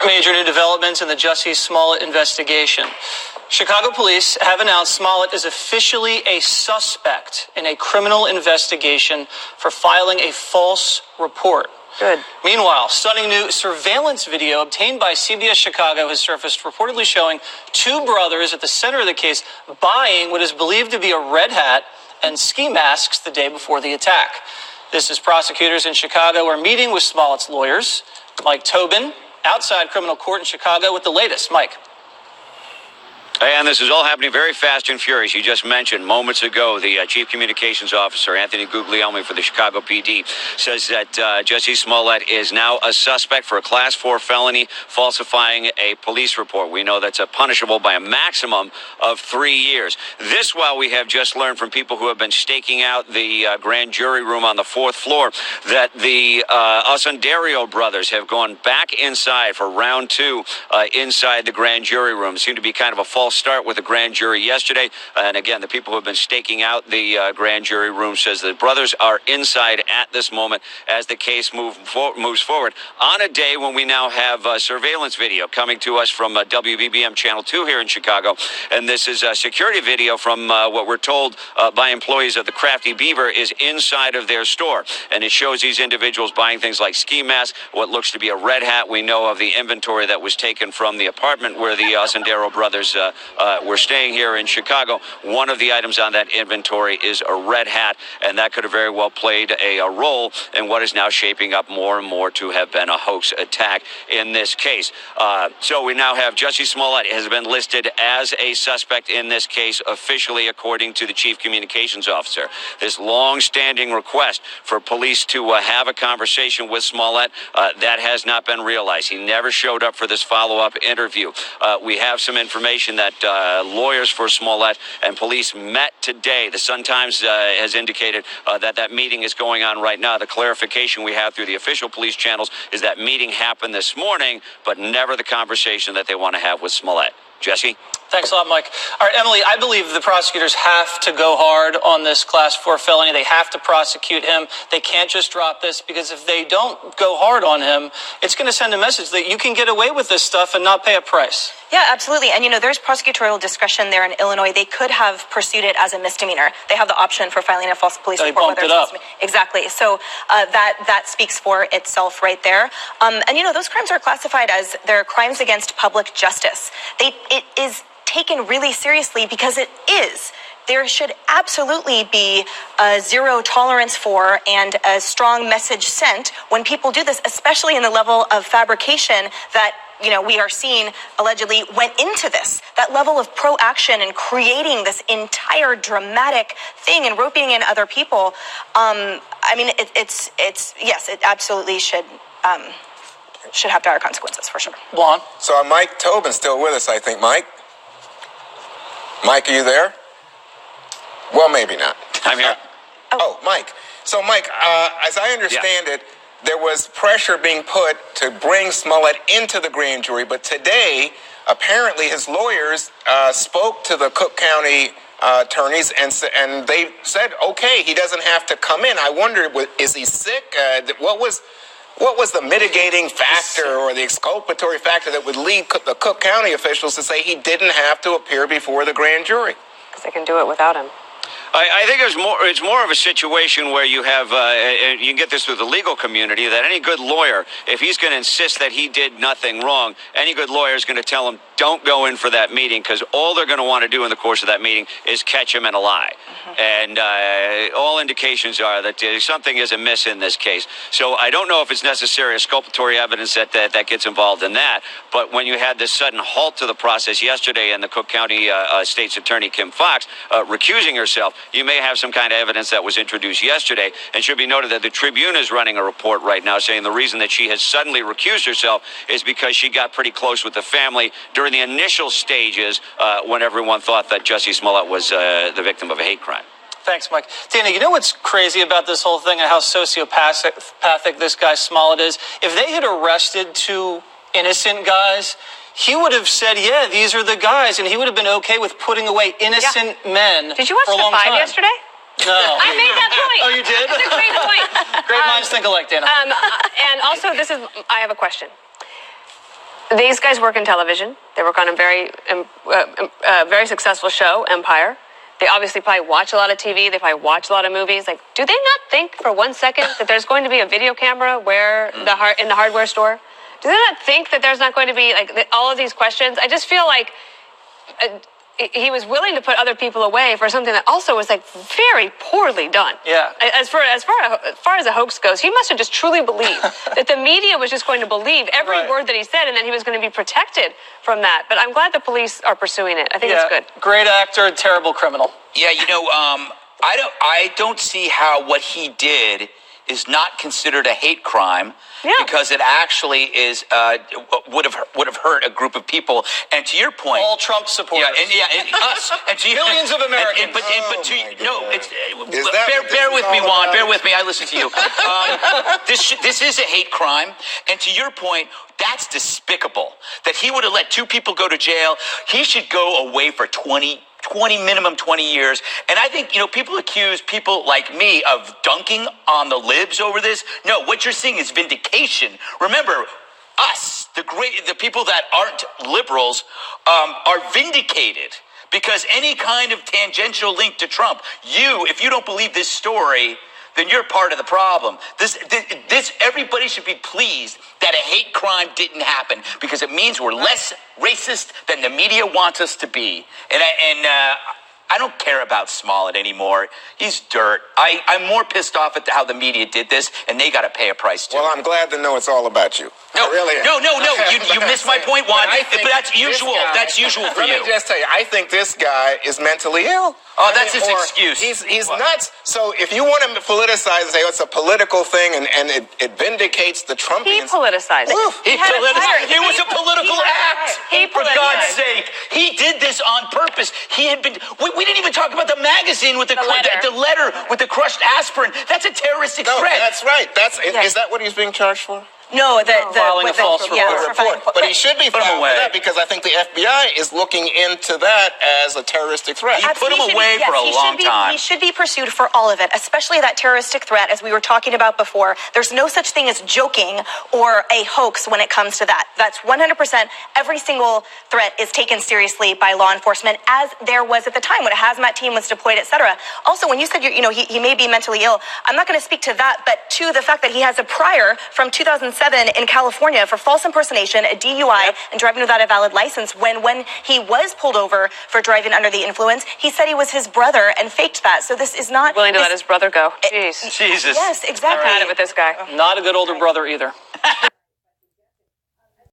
Major new developments in the Jussie Smollett investigation. Chicago police have announced Smollett is officially a suspect in a criminal investigation for filing a false report. Good. Meanwhile, stunning new surveillance video obtained by CBS Chicago has surfaced, reportedly showing two brothers at the center of the case buying what is believed to be a red hat and ski masks the day before the attack. This is prosecutors in Chicago are meeting with Smollett's lawyers, Mike Tobin, outside criminal court in Chicago with the latest. Mike. And this is all happening very fast and furious. You just mentioned moments ago, the Chief Communications Officer, Anthony Guglielmi for the Chicago PD, says that Jussie Smollett is now a suspect for a Class 4 felony falsifying a police report. We know that's punishable by a maximum of 3 years. This while we have just learned from people who have been staking out the grand jury room on the 4th floor that the Ossendario brothers have gone back inside for round 2 inside the grand jury room. It seemed to be kind of a false start with the grand jury yesterday. And again, the people who have been staking out the grand jury room says the brothers are inside at this moment as the case moves forward on a day when we now have surveillance video coming to us from WBBM Channel 2 here in Chicago. And this is a security video from what we're told by employees of the Crafty Beaver is inside of their store. And it shows these individuals buying things like ski masks, what looks to be a red hat. We know of the inventory that was taken from the apartment where the Ossendaro brothers we're staying here in Chicago. One of the items on that inventory is a red hat, and that could have very well played a role in what is now shaping up more and more to have been a hoax attack in this case. So we now have Jussie Smollett has been listed as a suspect in this case officially, according to the Chief Communications Officer. This long-standing request for police to have a conversation with Smollett, that has not been realized. He never showed up for this follow-up interview. We have some information that lawyers for Smollett and police met today. The Sun-Times has indicated that meeting is going on right now. The clarification we have through the official police channels is that meeting happened this morning, but never the conversation that they want to have with Smollett. Jesse? Thanks a lot, Mike. All right, Emily, I believe the prosecutors have to go hard on this Class 4 felony. They have to prosecute him. They can't just drop this, because if they don't go hard on him, it's going to send a message that you can get away with this stuff and not pay a price. Yeah, absolutely. And, there's prosecutorial discretion there in Illinois. They could have pursued it as a misdemeanor. They have the option for filing a false police report. Bumped it up. Exactly. So that speaks for itself right there. And, those crimes are classified as they're crimes against public justice. It is taken really seriously because it is. There should absolutely be a zero tolerance for and a strong message sent when people do this, especially in the level of fabrication that we are seeing allegedly went into this. That level of pro-action and creating this entire dramatic thing and roping in other people. Yes, it absolutely should have dire consequences for sure. Juan? So Mike Tobin's still with us, I think. Mike? Mike, are you there? Well, maybe not. I'm here. Oh, Mike. So, Mike, as I understand it, there was pressure being put to bring Smollett into the grand jury, but today, apparently his lawyers spoke to the Cook County attorneys, and they said, okay, he doesn't have to come in. I wondered, is he sick? What was the mitigating factor or the exculpatory factor that would lead the Cook County officials to say he didn't have to appear before the grand jury? Because they can do it without him. I think it's more of a situation where you have, you can get this through the legal community, that any good lawyer, if he's going to insist that he did nothing wrong, any good lawyer is going to tell him, don't go in for that meeting, because all they're going to want to do in the course of that meeting is catch him in a lie. Mm-hmm. And all indications are that something is amiss in this case. So I don't know if it's necessary exculpatory evidence that gets involved in that. But when you had this sudden halt to the process yesterday and the Cook County State's Attorney Kim Foxx recusing herself, you may have some kind of evidence that was introduced yesterday. And should be noted that the Tribune is running a report right now saying the reason that she has suddenly recused herself is because she got pretty close with the family during the initial stages when everyone thought that Jussie Smollett was the victim of a hate crime. Thanks, Mike. Dana, you know what's crazy about this whole thing and how sociopathic this guy Smollett is? If they had arrested two innocent guys, he would have said, yeah, these are the guys, and he would have been okay with putting away innocent men. Did you watch for a The long Five time. yesterday? No. I made that point. Oh, you did? That's a great point. Great minds think alike, Dana. And also, I have a question. These guys work in television. They work on a very successful show, Empire. They obviously probably watch a lot of TV. They probably watch a lot of movies. Like, do they not think for 1 second that there's going to be a video camera in the hardware store? Do they not think that there's not going to be all of these questions? I just feel like he was willing to put other people away for something that also was very poorly done. Yeah. As far as a hoax goes, he must have just truly believed that the media was just going to believe every word that he said, and then he was going to be protected from that. But I'm glad the police are pursuing it. I think it's good. Great actor, terrible criminal. Yeah, I don't see how what he did is not considered a hate crime, because it actually is would have hurt a group of people. And to your point, all Trump supporters, and us, and to millions of Americans. Bear with me, Juan. Bear with me. I listen to you. This is a hate crime, and to your point, that's despicable. That he would have let two people go to jail. He should go away for minimum 20 years. And I think, people accuse people like me of dunking on the libs over this. No, what you're seeing is vindication. Remember, us, the people that aren't liberals, are vindicated because any kind of tangential link to Trump, if you don't believe this story, then you're part of the problem. Everybody should be pleased that a hate crime didn't happen because it means we're less racist than the media wants us to be. And I don't care about Smollett anymore. He's dirt. I'm more pissed off at how the media did this, and they got to pay a price too. Well, I'm glad to know it's all about you. No, I really am. No. You missed my point, Juan. But that's usual. That's usual for you. Let me just tell you, I think this guy is mentally ill. Oh, that's his excuse. He's nuts. So if you want to politicize and say it's a political thing and it vindicates the Trumpians. He politicized it. It was a political act. For God's sake. He did this on purpose. He had been. We didn't even talk about the magazine with the letter with the crushed aspirin. That's a terroristic threat. That's right. Is that what he's being charged for? No, filing a false report. But he should be filing for that because I think the FBI is looking into that as a terroristic threat. He put him away for a long time. He should be pursued for all of it, especially that terroristic threat, as we were talking about before. There's no such thing as joking or a hoax when it comes to that. That's 100%. Every single threat is taken seriously by law enforcement, as there was at the time when a hazmat team was deployed, etc. Also, when you said he may be mentally ill, I'm not going to speak to that, but to the fact that he has a prior from 2007 in California for false impersonation, a DUI, and driving without a valid license. When he was pulled over for driving under the influence, he said he was his brother and faked that. So this is not willing to let his brother go. Jeez. Jesus. Yes, exactly. I've had it with this guy. Not a good older brother either.